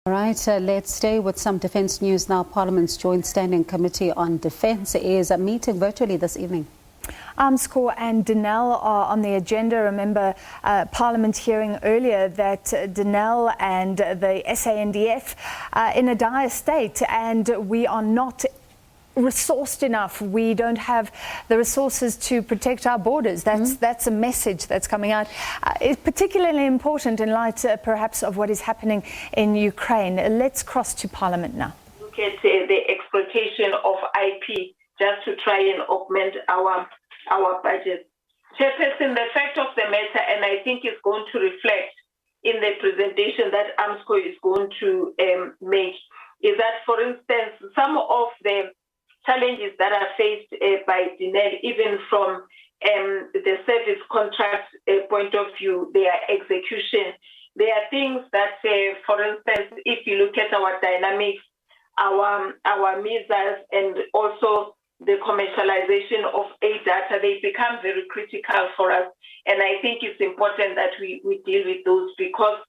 All right, let's stay with some defence news now. Parliament's Joint Standing Committee on Defence is meeting virtually this evening. Armscor and Denel are on the agenda. Remember, Parliament hearing earlier that Denel and the SANDF are in a dire state, and we are not resourced enough. We don't have the resources to protect our borders. That's a message that's coming out. It's particularly important in light, perhaps, of what is happening in Ukraine. Let's cross to Parliament now. Look at the exploitation of IP just to try and augment our budget. Chairperson, the fact of the matter, and I think it's going to reflect in the presentation that Armscor is going to make, is that, for instance, some of the challenges that are faced by Denel, even from the service contract point of view, their execution, there are things that, for instance, if you look at our dynamics, our missiles, and also the commercialization of aid data, they become very critical for us. And I think it's important that we deal with those because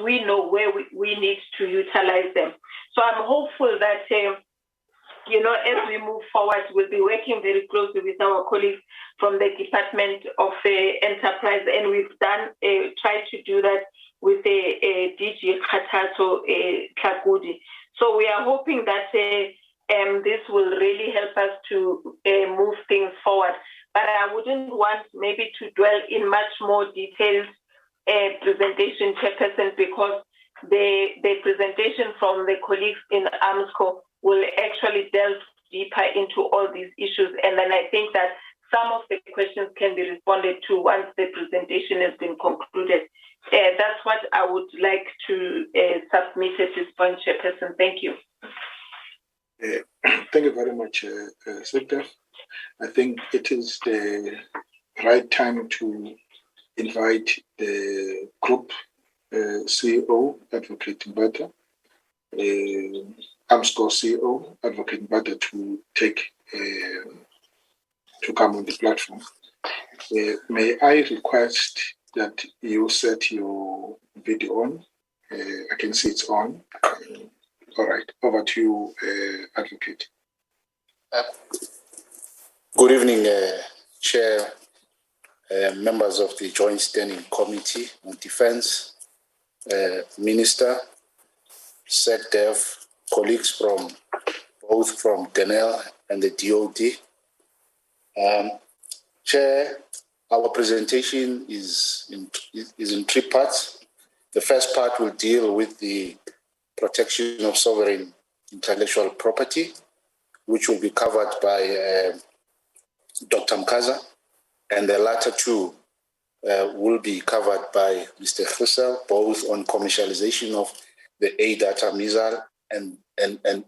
we know where we need to utilize them. So I'm hopeful that, as we move forward, we'll be working very closely with our colleagues from the Department of Enterprise, and we've tried to do that with the DG Khathatso Tlhakudi. So we are hoping that this will really help us to move things forward. But I wouldn't want maybe to dwell in much more detailed presentation, Chairperson, because the presentation from the colleagues in Armscor will actually delve deeper into all these issues. And then I think that some of the questions can be responded to once the presentation has been concluded. That's what I would like to submit at this point, Chairperson. Thank you. Thank you very much, Secretary. I think it is the right time to invite the group CEO, Advocate Mbata, Armscor CEO, Advocate Mbata, to come on the platform. May I request that you set your video on? I can see it's on. All right, over to you, Advocate. Good evening, Chair, members of the Joint Standing Committee on Defence, Minister, SecDef, colleagues from both from Denel and the DOD. Chair, our presentation is in three parts. The first part will deal with the protection of sovereign intellectual property, which will be covered by Dr. Mkaza, and the latter two will be covered by Mr. Hussel, both on commercialization of the aid data missile and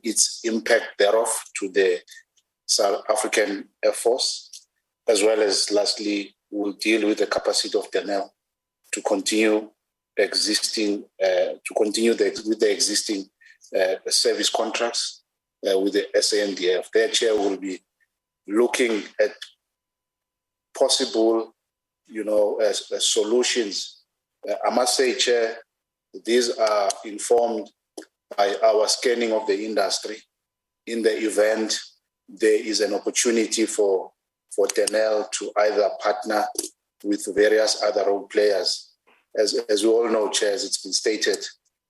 its impact thereof to the South African Air Force, as well as lastly, we'll deal with the capacity of Denel to continue with the existing service contracts with the SANDF. Their chair will be looking at possible, solutions. I must say, Chair, these are informed by our scanning of the industry. In the event there is an opportunity for Denel to either partner with various other role players. As we all know, Chair, it's been stated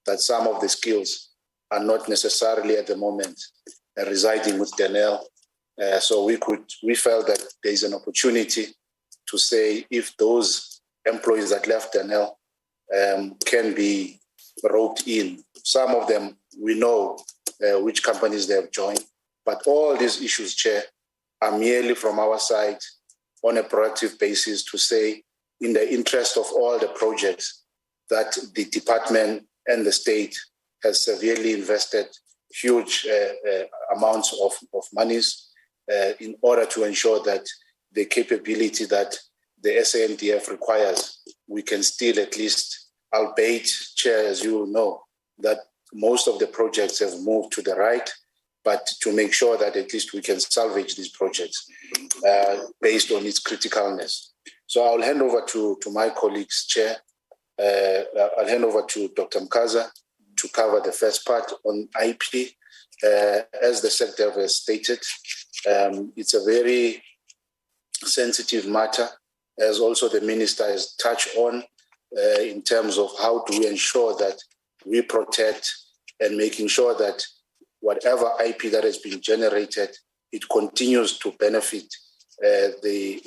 that some of the skills are not necessarily at the moment residing with Denel. So we felt that there is an opportunity to say if those employees that left Denel can be roped in. Some of them, we know which companies they have joined, but all these issues, Chair, are merely from our side on a proactive basis to say, in the interest of all the projects that the department and the state has severely invested huge amounts of monies in order to ensure that the capability that the SANDF requires, we can still at least, albeit, Chair, as you know, that most of the projects have moved to the right, but to make sure that at least we can salvage these projects based on its criticalness. So I'll hand over to my colleagues, Chair. I'll hand over to Dr. Mkaza to cover the first part on IP. As the Secretary has stated, it's a very sensitive matter, as also the Minister has touched on, in terms of how do we ensure that we protect and making sure that whatever IP that has been generated, it continues to benefit the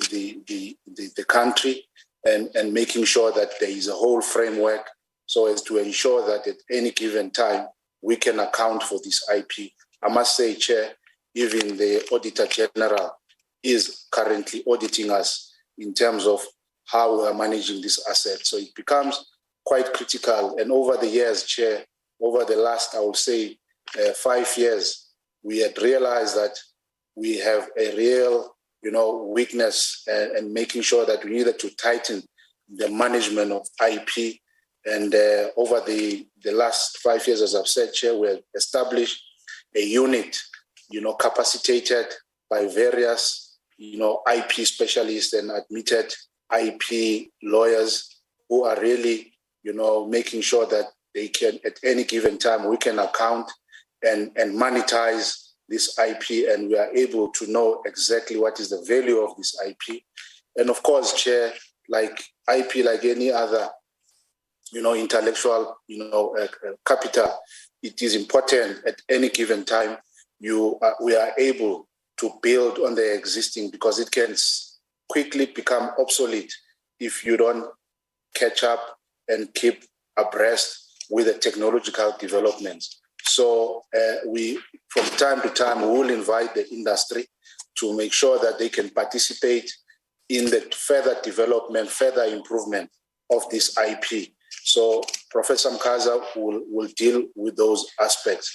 country, and making sure that there is a whole framework so as to ensure that at any given time we can account for this IP. I must say, Chair, even the Auditor General is currently auditing us in terms of how we are managing this asset. So it becomes quite critical. And over the years, Chair, over the last, I would say, 5 years, we had realized that we have a real, weakness and making sure that we needed to tighten the management of IP. And over the last 5 years, as I've said, Chair, we have established a unit, capacitated by various, IP specialists and admitted IP lawyers who are really, making sure that they can, at any given time, we can account and monetize this IP, and we are able to know exactly what is the value of this IP. And of course, Chair, like IP, like any other, intellectual, capital, it is important at any given time we are able to build on the existing, because it can quickly become obsolete if you don't catch up and keep abreast with the technological developments. So we, from time to time, we will invite the industry to make sure that they can participate in the further development, further improvement of this IP. So Professor Mkaza will deal with those aspects.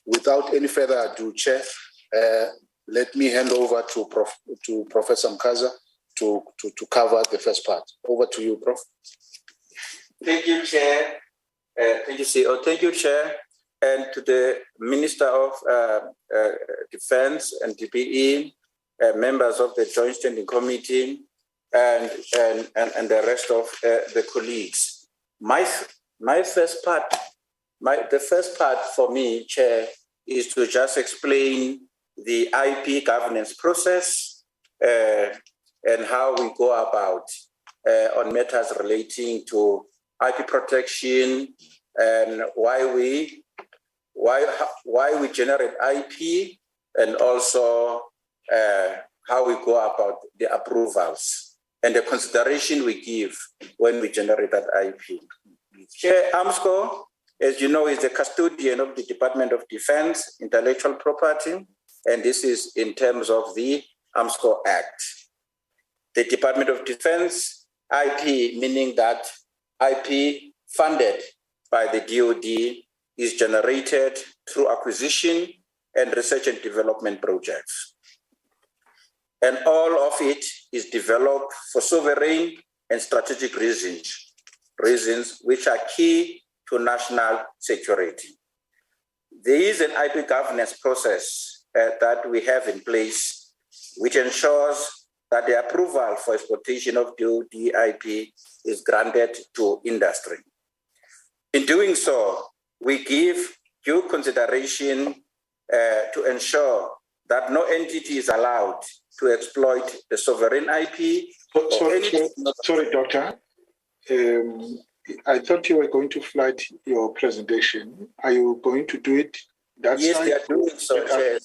Without any further ado, Chair, let me hand over to Professor Mkaza to cover the first part. Over to you, Prof. Thank you, Chair. Thank you, CEO. Thank you, Chair. And to the Minister of Defense and DPE, members of the Joint Standing Committee, and the rest of the colleagues. The first part for me, Chair, is to just explain the IP governance process and how we go about on matters relating to IP protection and why we generate IP, and also how we go about the approvals and the consideration we give when we generate that IP. Chair, Armscor, as you know, is the custodian of the Department of Defense intellectual property, and this is in terms of the Armscor Act. The Department of Defense IP, meaning that IP funded by the DoD is generated through acquisition and research and development projects. And all of it is developed for sovereign and strategic reasons which are key to national security. There is an IP governance process that we have in place, which ensures that the approval for exploitation of DoD IP is granted to industry. In doing so, we give due consideration to ensure that no entity is allowed to exploit the sovereign IP. Sorry, Doctor. I thought you were going to flight your presentation. Are you going to do it that yes, side? Yes, they are doing so, Chair.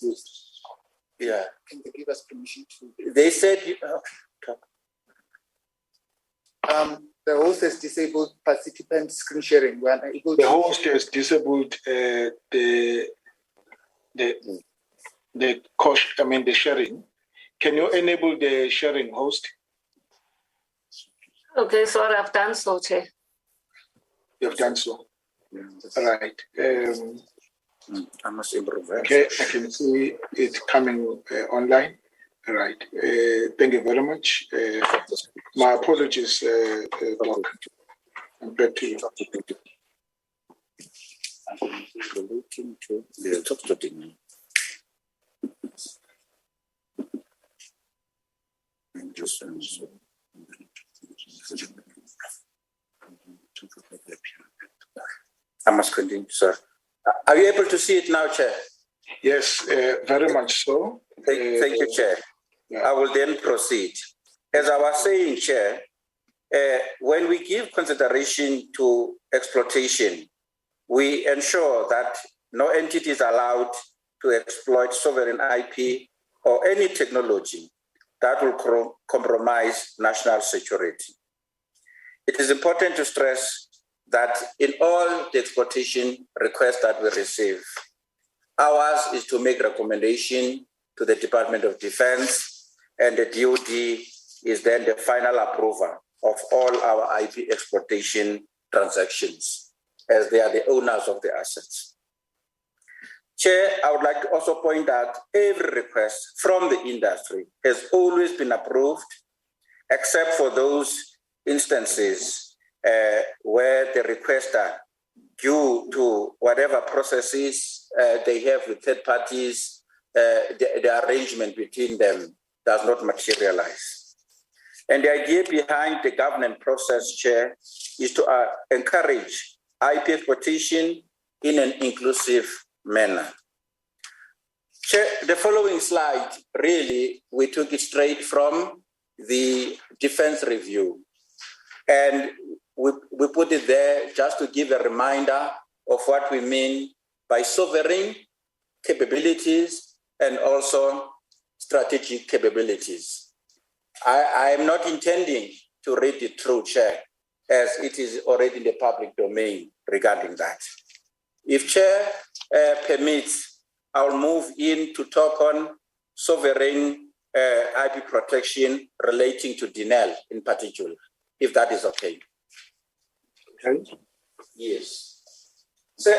Yeah. Can they give us permission to? They said... The host has disabled participant screen sharing. We are able the host has disabled the sharing. Can you enable the sharing, host? Okay, sorry, I've done so, Chair. You've done so. All right. I must improve. Okay, I can see it coming online. All right. Thank you very much. My apologies, Doc. I'm back to you. I must continue, sir. Are you able to see it now, Chair? Yes, very much so. Thank you, Chair. Yeah. I will then proceed. As I was saying, Chair, when we give consideration to exploitation, we ensure that no entity is allowed to exploit sovereign IP or any technology that will compromise national security. It is important to stress that in all the exploitation requests that we receive, ours is to make recommendation to the Department of Defense, and the DoD is then the final approver of all our IP exploitation transactions, as they are the owners of the assets. Chair, I would like to also point out every request from the industry has always been approved, except for those instances where the requester, due to whatever processes they have with third parties, the arrangement between them does not materialize. And the idea behind the governance process, Chair, is to encourage IP exploitation in an inclusive manner. Chair, the following slide, really, we took it straight from the defense review. And we put it there just to give a reminder of what we mean by sovereign capabilities and also strategic capabilities. I am not intending to read it through, Chair, as it is already in the public domain regarding that. If Chair permits, I'll move in to talk on sovereign IP protection relating to Denel in particular, if that is okay. Okay. Yes. So,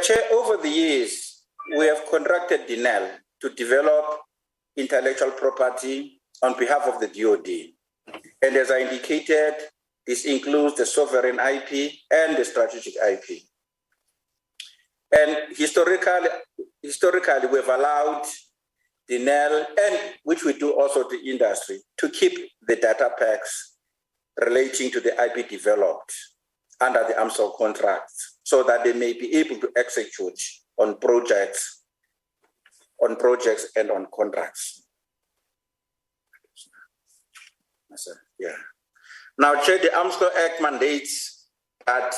Chair, over the years, we have contracted Denel to develop intellectual property on behalf of the DoD. And as I indicated, this includes the sovereign IP and the strategic IP. And historically, we've allowed Denel, and which we do also to industry, to keep the data packs relating to the IP developed under the Armscor contracts, so that they may be able to execute on projects and on contracts. Yeah. Now, Chair, the Armscor Act mandates that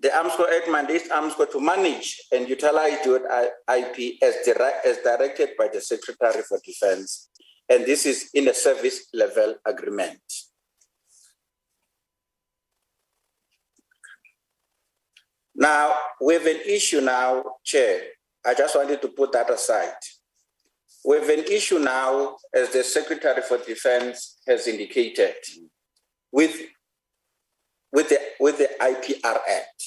the Armscor Act mandates Armscor to manage and utilize dual IP as directed by the Secretary for Defense, and this is in a service level agreement. Now, we have an issue now, Chair. I just wanted to put that aside. We have an issue now, as the Secretary for Defense has indicated, with the IPR Act.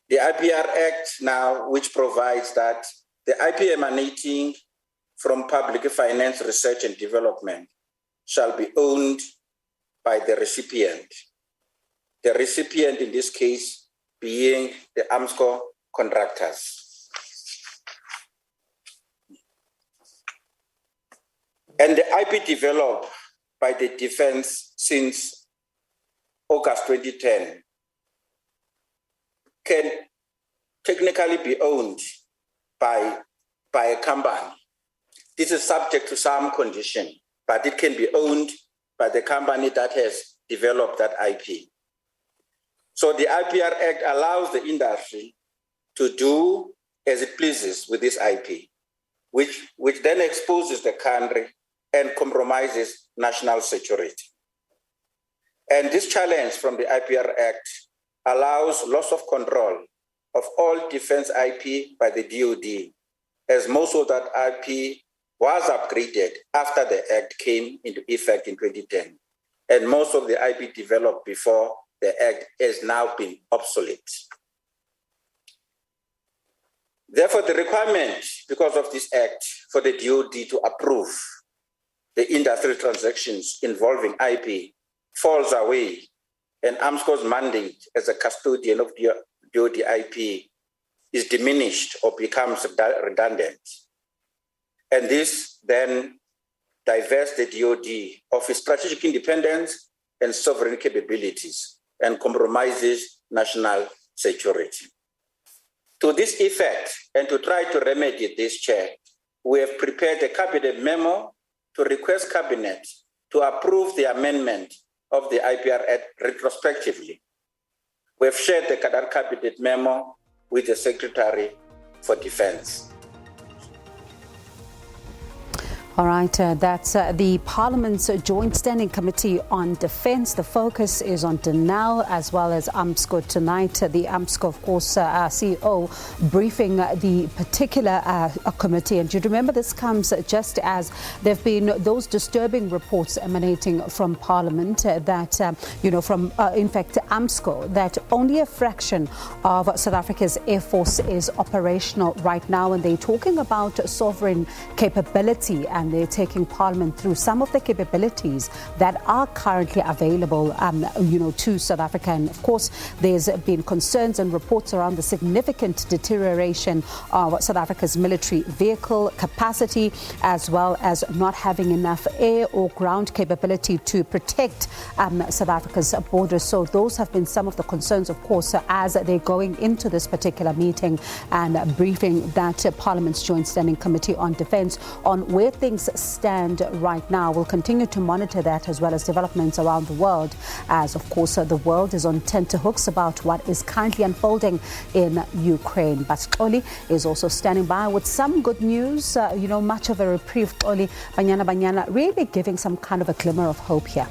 The IPR Act now, which provides that the IP emanating from public finance research and development shall be owned by the recipient. The recipient in this case being the Armscor contractors. And the IP developed by the defense since August 2010 can technically be owned by a company. This is subject to some condition, but it can be owned by the company that has developed that IP. So the IPR Act allows the industry to do as it pleases with this IP, which then exposes the country and compromises national security. And this challenge from the IPR Act allows loss of control of all defense IP by the DoD, as most of that IP was upgraded after the Act came into effect in 2010. And most of the IP developed before the Act has now been obsolete. Therefore, the requirement, because of this Act, for the DoD to approve the industrial transactions involving IP falls away, and Armscor's mandate as a custodian of DoD IP is diminished or becomes redundant. And this then divests the DoD of its strategic independence and sovereign capabilities and compromises national security. To this effect, and to try to remedy this, Chair, we have prepared a cabinet memo to request Cabinet to approve the amendment of the IPR Act retrospectively. We have shared the cabinet memo with the Secretary for Defense. All right, that's the Parliament's Joint Standing Committee on Defence. The focus is on Denel as well as Armscor tonight. The Armscor, of course, CEO briefing the particular committee. And you remember this comes just as there have been those disturbing reports emanating from Parliament that, from, in fact, Armscor, that only a fraction of South Africa's Air Force is operational right now. And they're talking about sovereign capability, and they're taking Parliament through some of the capabilities that are currently available, to South Africa. And of course, there's been concerns and reports around the significant deterioration of South Africa's military vehicle capacity, as well as not having enough air or ground capability to protect South Africa's borders. So those have been some of the concerns, of course, as they're going into this particular meeting and briefing that Parliament's Joint Standing Committee on Defence on where things stand right now. We'll continue to monitor that as well as developments around the world, as of course the world is on tenterhooks about what is currently unfolding in Ukraine. But Oli is also standing by with some good news, much of a reprieve. Oli Banyana really giving some kind of a glimmer of hope here.